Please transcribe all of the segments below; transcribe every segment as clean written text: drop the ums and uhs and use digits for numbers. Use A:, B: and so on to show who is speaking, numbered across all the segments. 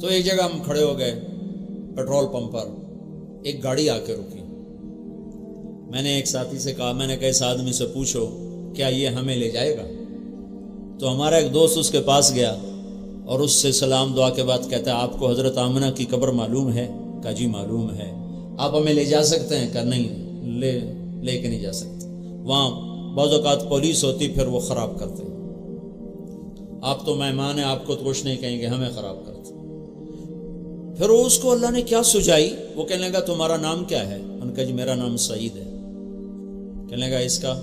A: تو ایک جگہ ہم کھڑے ہو گئے پیٹرول پمپ پر، ایک گاڑی آ کے رکی۔ میں نے ایک ساتھی سے کہا، میں نے کہا اس آدمی سے پوچھو کیا یہ ہمیں لے جائے گا؟ تو ہمارا ایک دوست اس کے پاس گیا اور اس سے سلام دعا کے بعد کہتا ہے آپ کو حضرت آمنہ کی قبر معلوم ہے؟ کہا جی معلوم ہے۔ آپ ہمیں لے جا سکتے ہیں؟ کہا نہیں، لے کے نہیں جا سکتے، وہاں بعض اوقات پولیس ہوتی پھر وہ خراب کرتے، آپ تو مہمان ہیں، آپ کو تو کچھ نہیں کہیں گے، ہمیں خراب کرتے۔ پھر اس کو اللہ نے کیا سجائی، وہ کہنے لگا تمہارا نام کیا ہے؟ ان کا جی میرا نام سعید ہے۔ کہنے لگا اس کا؟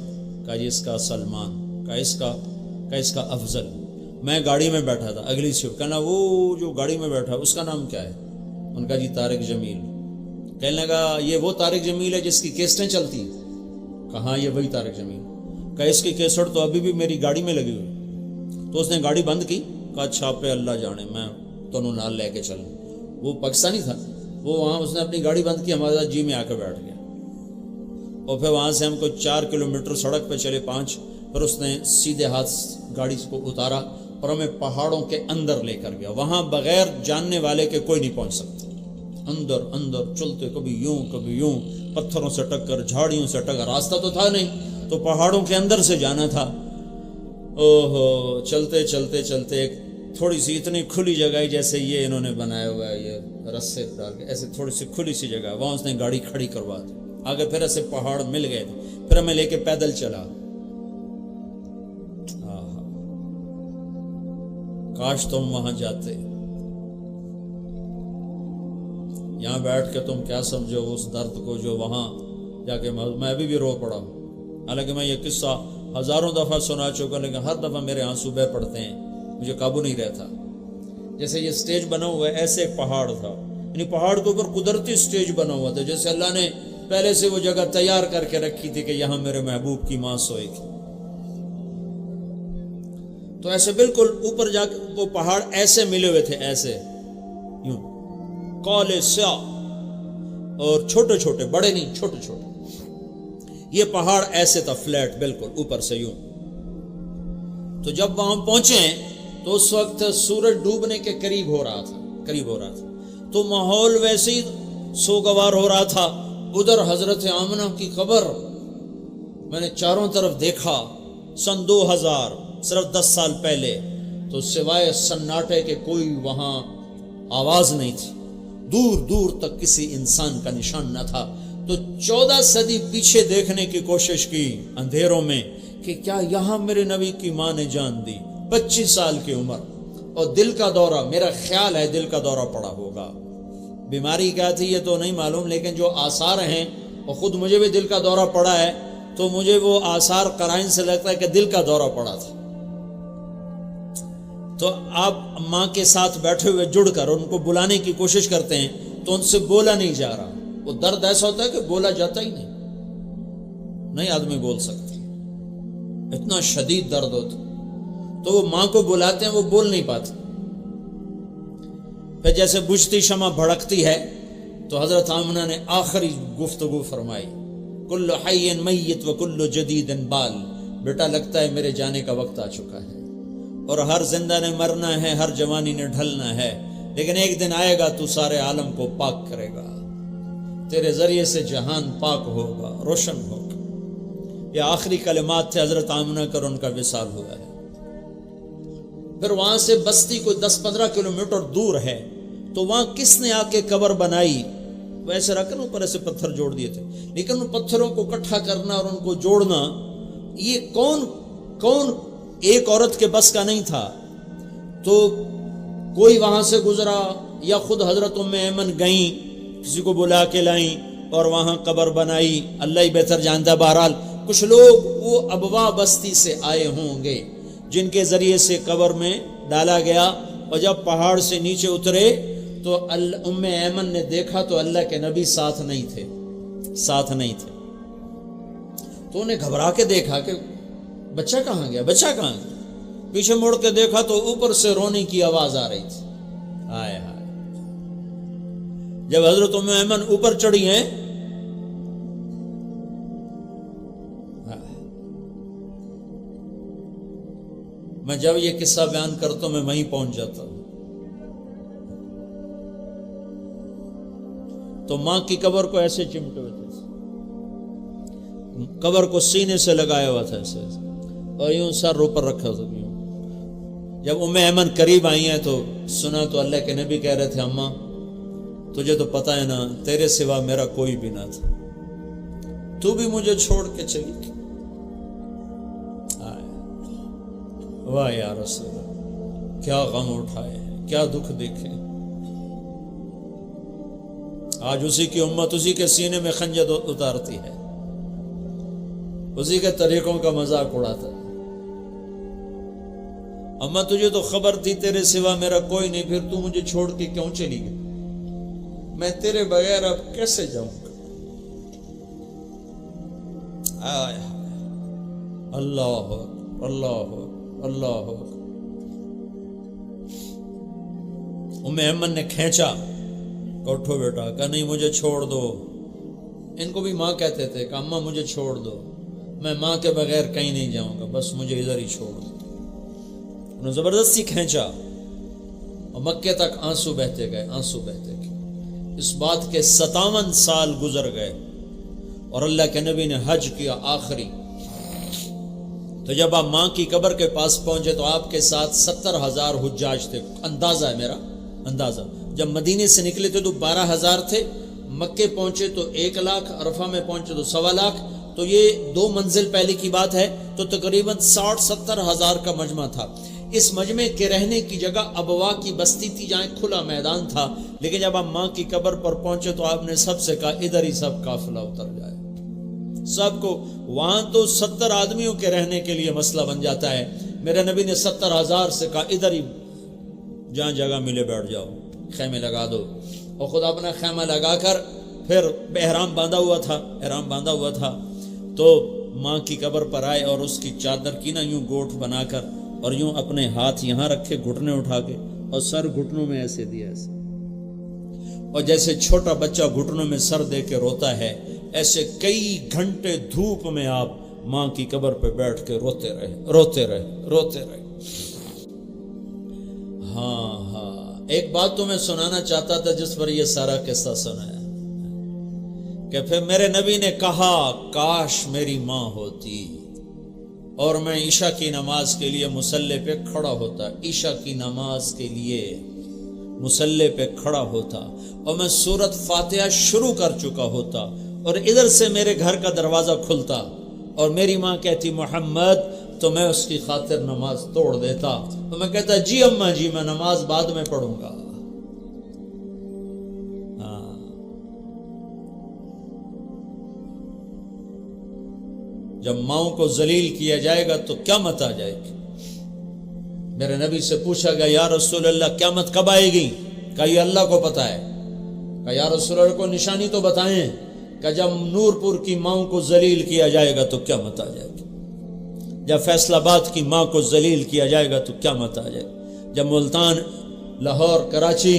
A: کہا جی اس کا سلمان۔ کہا اس کا افضل۔ میں گاڑی میں بیٹھا تھا اگلی سیٹ، کہنا وہ جو گاڑی میں بیٹھا اس کا نام کیا ہے؟ ان کا جی طارق جمیل۔ کہنے لگا یہ وہ طارق جمیل ہے جس کی کیسٹیں چلتی ہیں؟ کہا یہ وہی طارق جمیل۔ کہا اس کی کیسٹ تو ابھی بھی میری گاڑی میں لگی ہوئی۔ تو اس نے گاڑی بند کی، کہا اچھا پہ اللہ جانے، میں تمہیں نال لے کے چلوں۔ وہ پاکستانی تھا، وہ وہاں اس نے اپنی گاڑی بند کی، ہمارے ساتھ جی میں آ کے بیٹھ گیا، اور پھر وہاں سے ہم کو 4 کلومیٹر سڑک پہ چلے 5، پھر اس نے سیدھے ہاتھ گاڑی کو اتارا اور ہمیں پہاڑوں کے اندر لے کر گیا، وہاں بغیر جاننے والے کے کوئی نہیں پہنچ سکتا، اندر چلتے کبھی یوں پتھروں سے ٹکر، جھاڑیوں سے ٹکر، راستہ تو تھا نہیں تو پہاڑوں کے اندر سے جانا تھا۔ اوہو، چلتے ایک تھوڑی سی اتنی کھلی جگہ ہے جیسے یہ انہوں نے بنایا ہوا ہے، یہ رسے ڈال کے ایسے تھوڑی سی کھلی سی جگہ، وہاں اس نے گاڑی کھڑی کروا دی۔ آگے پھر ایسے پہاڑ مل گئے تھے، پھر ہمیں لے کے پیدل چلا۔ کاش تم وہاں جاتے، یہاں بیٹھ کے تم کیا سمجھو اس درد کو جو وہاں جا کے میں ابھی بھی رو پڑا ہوں، حالانکہ میں یہ قصہ ہزاروں دفعہ سنا چکا، لیکن ہر دفعہ میرے آنسو بہہ پڑتے ہیں، مجھے قابو نہیں رہتا۔ جیسے یہ سٹیج بنا ہوا ہے، ایسے ایک پہاڑ تھا، یعنی پہاڑ کے اوپر قدرتی سٹیج بنا ہوا تھا، جیسے اللہ نے پہلے سے وہ جگہ تیار کر کے رکھی تھی کہ یہاں میرے محبوب کی ماں سوئے گی۔ تو ایسے بالکل اوپر جا کے وہ پہاڑ ایسے ملے ہوئے تھے، ایسے یوں کالے سیاہ اور چھوٹے چھوٹے، بڑے نہیں چھوٹے چھوٹے، یہ پہاڑ ایسے تھا فلیٹ بالکل اوپر سے یوں۔ تو جب وہاں پہنچے تو اس وقت سورج ڈوبنے کے قریب ہو رہا تھا، تو ماحول ویسے ہی سوگوار ہو رہا تھا۔ ادھر حضرت آمنہ کی قبر، میں نے چاروں طرف دیکھا، سن 2000 صرف 10 سال پہلے، تو سوائے سناٹے کے کوئی وہاں آواز نہیں تھی، دور دور تک کسی انسان کا نشان نہ تھا۔ تو 14 صدی پیچھے دیکھنے کی کوشش کی اندھیروں میں کہ کیا یہاں میرے نبی کی ماں نے جان دی، 25 سال کی عمر، اور دل کا دورہ، میرا خیال ہے دل کا دورہ پڑا ہوگا، بیماری کیا تھی یہ تو نہیں معلوم، لیکن جو آثار ہیں، اور خود مجھے بھی دل کا دورہ پڑا ہے، تو مجھے وہ آثار قرائن سے لگتا ہے کہ دل کا دورہ پڑا تھا۔ تو آپ ماں کے ساتھ بیٹھے ہوئے جڑ کر ان کو بلانے کی کوشش کرتے ہیں تو ان سے بولا نہیں جا رہا، وہ درد ایسا ہوتا ہے کہ بولا جاتا ہی نہیں آدمی بول سکتا، اتنا شدید درد ہوتا، تو وہ ماں کو بلاتے ہیں، وہ بول نہیں پاتے۔ پھر جیسے بجھتی شمع بھڑکتی ہے تو حضرت آمنہ نے آخری گفتگو فرمائی، کل حی میت و کل جدید بال، بیٹا لگتا ہے میرے جانے کا وقت آ چکا ہے، اور ہر زندہ نے مرنا ہے، ہر جوانی نے ڈھلنا ہے، لیکن ایک دن آئے گا تو سارے عالم کو پاک کرے گا، تیرے ذریعے سے جہان پاک ہوگا، روشن ہوگا۔ یہ آخری کلمات تھے حضرت آمنہ کر ان کا وصال ہوا ہے۔ پھر وہاں سے بستی کوئی 10-15 کلومیٹر دور ہے، تو وہاں کس نے آ کے قبر بنائی؟ ویسے رکھ نا اوپر ایسے پتھر جوڑ دیے تھے، لیکن ان پتھروں کو اکٹھا کرنا اور ان کو جوڑنا، یہ کون ایک عورت کے بس کا نہیں تھا۔ تو کوئی وہاں سے گزرا یا خود حضرت ام ایمن گئیں، کسی کو بلا کے لائیں اور وہاں قبر بنائی، اللہ ہی بہتر جانتا۔ بہرحال کچھ لوگ وہ ابوا بستی سے آئے ہوں گے جن کے ذریعے سے قبر میں ڈالا گیا، اور جب پہاڑ سے نیچے اترے تو ام ایمن نے دیکھا تو اللہ کے نبی ساتھ نہیں تھے، تو انہیں گھبرا کے دیکھا کہ بچہ کہاں گیا، پیچھے مڑ کے دیکھا تو اوپر سے رونے کی آواز آ رہی تھی۔ ہائے ہائے، جب حضرت ام ایمن اوپر چڑھی ہیں، میں جب یہ قصہ بیان کرتا ہوں میں وہیں پہنچ جاتا ہوں۔ تو ماں کی قبر کو ایسے چمٹے ہوئے تھے، قبر کو سینے سے لگایا ہوا تھا ایسے، اور یوں سر اوپر رکھا تھا یوں۔ جب ام ایمن قریب آئی ہیں تو سنا تو اللہ کے نبی کہہ رہے تھے اماں تجھے تو پتہ ہے نا تیرے سوا میرا کوئی بھی نہ تھا، تو بھی مجھے چھوڑ کے چلی گئی۔ واہ یا رسول اللہ، کیا غم اٹھائے، کیا دکھ دیکھے۔ آج اسی کی امت اسی کے سینے میں خنجر اتارتی ہے، اسی کے طریقوں کا مذاق اڑاتا ہے۔ اماں تجھے تو خبر تھی تیرے سوا میرا کوئی نہیں، پھر تو مجھے چھوڑ کے کیوں چلی گئی؟ میں تیرے بغیر اب کیسے جاؤں گا؟ اللہ اللہ اللہ۔ ام ایمن نے کھینچا کہ اٹھو بیٹا، کہا نہیں مجھے چھوڑ دو۔ ان کو بھی ماں کہتے تھے کہ اماں مجھے چھوڑ دو، میں ماں کے بغیر کہیں نہیں جاؤں گا، بس مجھے ادھر ہی چھوڑ دو۔ انہوں نے زبردستی کھینچا اور مکے تک آنسو بہتے گئے، آنسو بہتے گئے۔ اس بات کے 57 سال گزر گئے اور اللہ کے نبی نے حج کیا آخری۔ تو جب آپ ماں کی قبر کے پاس پہنچے تو آپ کے ساتھ 70,000 حجاج تھے، اندازہ ہے میرا اندازہ۔ جب مدینے سے نکلے تھے تو 12,000 تھے، مکے پہنچے تو 1,00,000، عرفہ میں پہنچے تو 1,25,000، تو یہ 2 منزل پہلے کی بات ہے، تو تقریباً 60-70,000 کا مجمع تھا۔ اس مجمع کے رہنے کی جگہ ابوا کی بستی تھی جہاں کھلا میدان تھا، لیکن جب آپ ماں کی قبر پر پہنچے تو آپ نے سب سے کہا ادھر ہی سب قافلہ اتر جائے، سب کو۔ وہاں تو 70 آدمیوں کے رہنے کے لیے مسئلہ بن جاتا ہے، میرے نبی نے 70,000 سے کہا ادھر ہی جہاں جگہ ملے بیٹھ جاؤ، خیمے لگا دو۔ اور خود اپنا خیمہ لگا کر پھر احرام باندھا ہوا تھا تو ماں کی قبر پر آئے اور اس کی چادر کی نا یوں گوٹھ بنا کر اور یوں اپنے ہاتھ یہاں رکھے گھٹنے اٹھا کے اور سر گھٹنوں میں ایسے دیا ایسے، اور جیسے چھوٹا بچہ گھٹنوں میں سر دے کے روتا ہے ایسے کئی گھنٹے دھوپ میں آپ ماں کی قبر پہ بیٹھ کے روتے رہے۔ ہاں ایک بات تو میں سنانا چاہتا تھا جس پر یہ سارا قصہ سنایا کہ پھر میرے نبی نے کہا کاش میری ماں ہوتی اور میں عشاء کی نماز کے لیے مصلی پہ کھڑا ہوتا، عشاء کی نماز کے لیے مصلی پہ کھڑا ہوتا اور میں سورۃ فاتحہ شروع کر چکا ہوتا اور ادھر سے میرے گھر کا دروازہ کھلتا اور میری ماں کہتی محمد، تو میں اس کی خاطر نماز توڑ دیتا اور میں کہتا جی اماں جی میں نماز بعد میں پڑھوں گا۔ جب ماؤں کو ذلیل کیا جائے گا تو قیامت آ جائے گی۔ میرے نبی سے پوچھا گیا یا رسول اللہ قیامت کب آئے گی؟ کہا یہ اللہ کو پتا ہے۔ کہا یا رسول اللہ کو نشانی تو بتائیں۔ کہ جب نور پور کی ماؤں کو ذلیل کیا جائے گا تو قیامت آ جائے گی، جب فیصل آباد کی ماں کو ذلیل کیا جائے گا تو قیامت آ جائے گی، جب ملتان، لاہور، کراچی،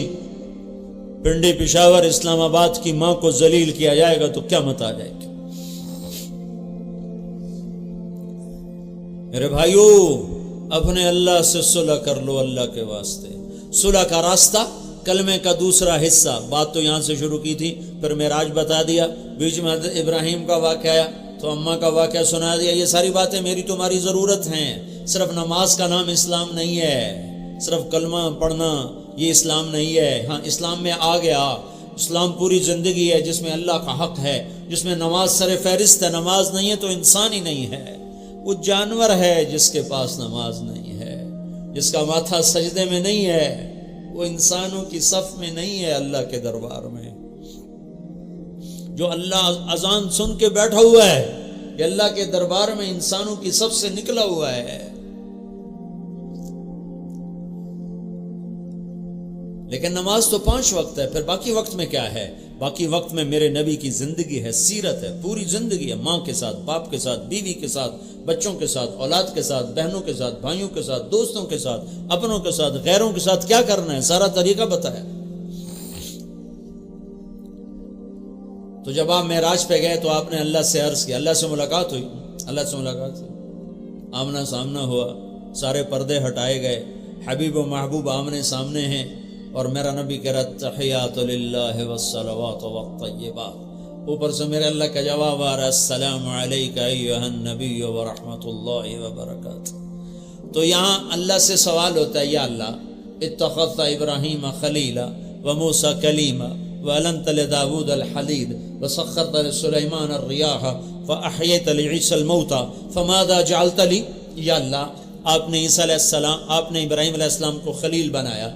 A: پنڈی، پشاور، اسلام آباد کی ماں کو ذلیل کیا جائے گا تو قیامت آ جائے گی۔ میرے بھائیو اپنے اللہ سے صلح کر لو، اللہ کے واسطے۔ صلح کا راستہ کلمے کا دوسرا حصہ، بات تو یہاں سے شروع کی تھی، پھر معراج بتا دیا، بیچ میں حضرت ابراہیم کا واقعہ آیا تو اماں کا واقعہ سنا دیا۔ یہ ساری باتیں میری تمہاری ضرورت ہیں۔ صرف نماز کا نام اسلام نہیں ہے، صرف کلمہ پڑھنا یہ اسلام نہیں ہے۔ ہاں اسلام میں آ گیا، اسلام پوری زندگی ہے جس میں اللہ کا حق ہے، جس میں نماز سر فہرست ہے۔ نماز نہیں ہے تو انسان ہی نہیں ہے، وہ جانور ہے جس کے پاس نماز نہیں ہے، جس کا ماتھا سجدے میں نہیں ہے، وہ انسانوں کی صف میں نہیں ہے اللہ کے دربار میں۔ جو اللہ اذان سن کے بیٹھا ہوا ہے کہ اللہ کے دربار میں انسانوں کی صف سے نکلا ہوا ہے، لیکن نماز تو 5 وقت ہے۔ پھر باقی وقت میں کیا ہے؟ باقی وقت میں میرے نبی کی زندگی ہے، سیرت ہے، پوری زندگی ہے، ماں کے ساتھ، باپ کے ساتھ، بیوی کے ساتھ، بچوں کے ساتھ، اولاد کے ساتھ، بہنوں کے ساتھ، بھائیوں کے ساتھ، دوستوں کے ساتھ، اپنوں کے ساتھ، غیروں کے ساتھ کیا کرنا ہے، سارا طریقہ بتایا۔ تو جب آپ معراج پہ گئے تو آپ نے اللہ سے عرض کیا، اللہ سے ملاقات ہوئی، آمنا سامنا ہوا، سارے پردے ہٹائے گئے، حبیب و محبوب آمنے سامنے ہیں، اور میرا نبی کہہ رہا تحیات للہ والصلوات والطیبات، اوپر سے میرے اللہ کا جواب آ رہا ہے السلام علیک ایھا النبی ورحمۃ اللہ وبرکاتہ۔ تو یہاں اللہ سے سوال ہوتا ہے یا اللہ اتخذت ابراہیم خلیلا وموسیٰ کلیما وألنت لداود الحدید وسخرت لسلیمان الریاح فأحییت لعیسی الموتى فماذا جعلت لی، یا اللہ آپ نے عیسیٰ علیہ السلام، آپ نے ابراہیم علیہ السلام کو خلیل بنایا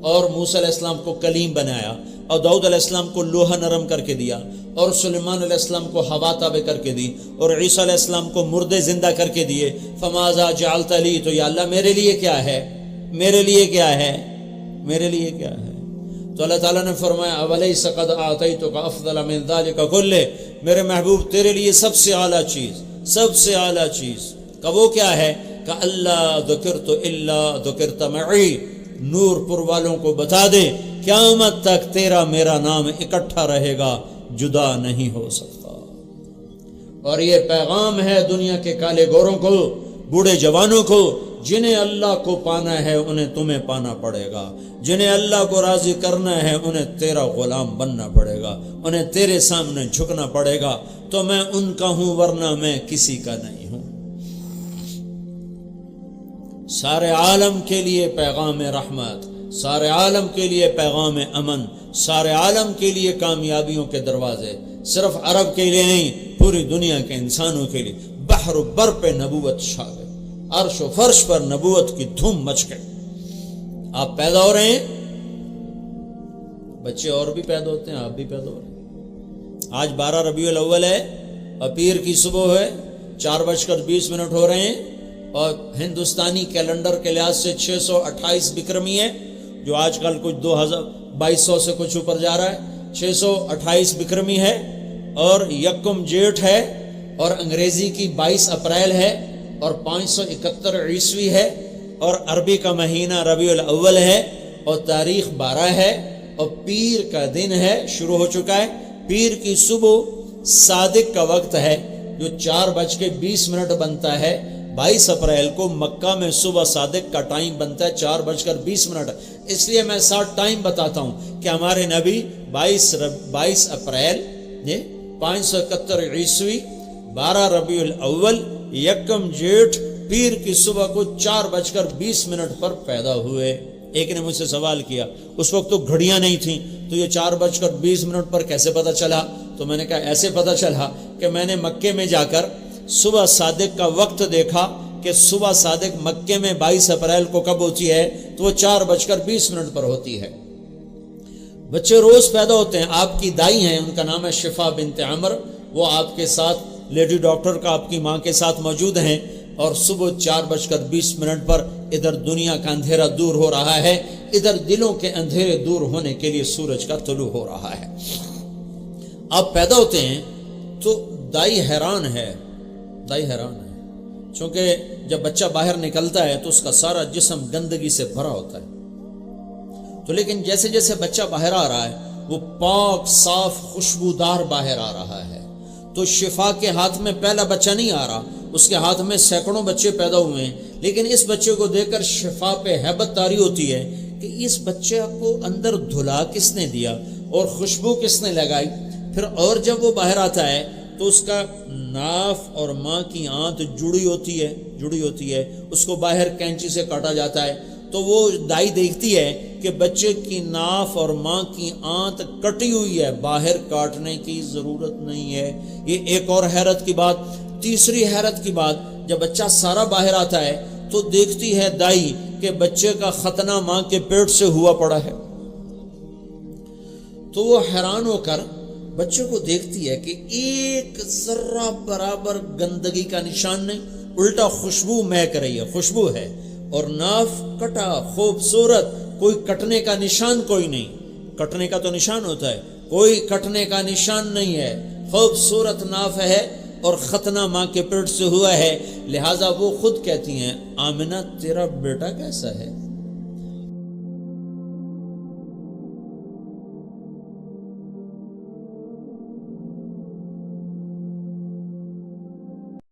A: اور موسیٰ علیہ السلام کو کلیم بنایا اور داؤد علیہ السلام کو لوہا نرم کر کے دیا اور سلیمان علیہ السلام کو ہوا تابع کر کے دی اور عیسیٰ علیہ السلام کو مردے زندہ کر کے دیے، فماذا جعلت لی، تو یا اللہ میرے لیے کیا ہے، میرے لیے کیا ہے، میرے لیے کیا ہے؟ تو اللہ تعالیٰ نے فرمایا اولیس قد اعطیتک افضل من ذلک کلہ، میرے محبوب تیرے لیے سب سے اعلیٰ چیز، سب سے اعلیٰ چیز کہ وہ کیا ہے کہ اللہ ذکرت الا ذکرت معی، نور پور والوں کو بتا دے قیامت تک تیرا میرا نام اکٹھا رہے گا، جدا نہیں ہو سکتا۔ اور یہ پیغام ہے دنیا کے کالے گوروں کو، بوڑھے جوانوں کو، جنہیں اللہ کو پانا ہے انہیں تمہیں پانا پڑے گا، جنہیں اللہ کو راضی کرنا ہے انہیں تیرا غلام بننا پڑے گا، انہیں تیرے سامنے جھکنا پڑے گا، تو میں ان کا ہوں ورنہ میں کسی کا نہیں ہوں۔ سارے عالم کے لیے پیغام رحمت، سارے عالم کے لیے پیغام امن، سارے عالم کے لیے کامیابیوں کے دروازے، صرف عرب کے لیے نہیں، پوری دنیا کے انسانوں کے لیے۔ بحر و بر پہ نبوت چھا گئی، عرش و فرش پر نبوت کی دھوم مچ گئی۔ آپ پیدا ہو رہے ہیں، بچے اور بھی پیدا ہوتے ہیں، آپ بھی پیدا ہو رہے ہیں۔ آج 12 ربیع الاول ہے اور پیر کی صبح ہے، 4:20 ہو رہے ہیں، اور ہندوستانی کیلنڈر کے لحاظ سے 628 بکرمی ہے، جو آج کل کچھ 2200 سے کچھ اوپر جا رہا ہے، 628 بکرمی ہے، اور یکم جیٹھ ہے، اور انگریزی کی 22 اپریل ہے، اور 571 عیسوی ہے، اور عربی کا مہینہ ربیع الاول ہے، اور تاریخ 12 ہے، اور پیر کا دن ہے، شروع ہو چکا ہے۔ پیر کی صبح صادق کا وقت ہے جو 4:20 بنتا ہے۔ 22 اپریل کو مکہ میں صبح صادق کا ٹائم بنتا ہے 4:20۔ اس لیے میں 60 ٹائم بتاتا ہوں کہ ہمارے نبی 22 اپریل 571 عیسوی 12 ربیع الاول یکم جیٹھ پیر کی صبح کو 4:20 پر پیدا ہوئے۔ ایک نے مجھ سے سوال کیا، اس وقت تو گھڑیاں نہیں تھیں، تو یہ 4:20 پر کیسے پتا چلا؟ تو میں نے کہا ایسے پتا چلا کہ میں نے مکے میں جا کر صبح صادق کا وقت دیکھا کہ صبح صادق مکے میں 22 اپریل کو کب ہوتی ہے، تو وہ 4:20 پر ہوتی ہے۔ بچے روز پیدا ہوتے ہیں۔ آپ کی دائی ہیں، ان کا نام ہے شفا بنت عمر، وہ آپ کے ساتھ لیڈی ڈاکٹر کا آپ کی ماں کے ساتھ موجود ہیں، اور صبح 4:20 پر ادھر دنیا کا اندھیرا دور ہو رہا ہے، ادھر دلوں کے اندھیرے دور ہونے کے لیے سورج کا طلوع ہو رہا ہے۔ آپ پیدا ہوتے ہیں تو دائی حیران ہے، دائی حیران ہے، چونکہ جب بچہ باہر نکلتا ہے تو اس کا سارا جسم گندگی سے بھرا ہوتا ہے، تو لیکن جیسے جیسے بچہ باہر آ رہا ہے وہ پاک صاف خوشبودار باہر آ رہا ہے۔ تو شفا کے ہاتھ میں پہلا بچہ نہیں آ رہا، اس کے ہاتھ میں سینکڑوں بچے پیدا ہوئے ہیں، لیکن اس بچے کو دیکھ کر شفا پہ ہیبت طاری ہوتی ہے کہ اس بچے کو اندر دھلا کس نے دیا اور خوشبو کس نے لگائی۔ پھر اور جب وہ باہر آتا ہے تو اس کا ناف اور ماں کی آنت جڑی ہوتی ہے، اس کو باہر کینچی سے کاٹا جاتا ہے، تو وہ دائی دیکھتی ہے کہ بچے کی ناف اور ماں کی آنت کٹی ہوئی ہے، باہر کاٹنے کی ضرورت نہیں ہے۔ یہ ایک اور حیرت کی بات۔ تیسری حیرت کی بات، جب بچہ سارا باہر آتا ہے تو دیکھتی ہے دائی کہ بچے کا ختنہ ماں کے پیٹ سے ہوا پڑا ہے، تو وہ حیران ہو کر بچے کو دیکھتی ہے کہ ایک ذرہ برابر گندگی کا نشان نہیں، الٹا خوشبو مہک رہی ہے، خوشبو ہے، اور ناف کٹا خوبصورت، کوئی کٹنے کا نشان کوئی نہیں۔ کٹنے کا تو نشان ہوتا ہے، کوئی کٹنے کا نشان نہیں ہے، خوبصورت ناف ہے اور ختنہ ماں کے پیٹ سے ہوا ہے۔ لہٰذا وہ خود کہتی ہیں آمنہ تیرا بیٹا کیسا ہے؟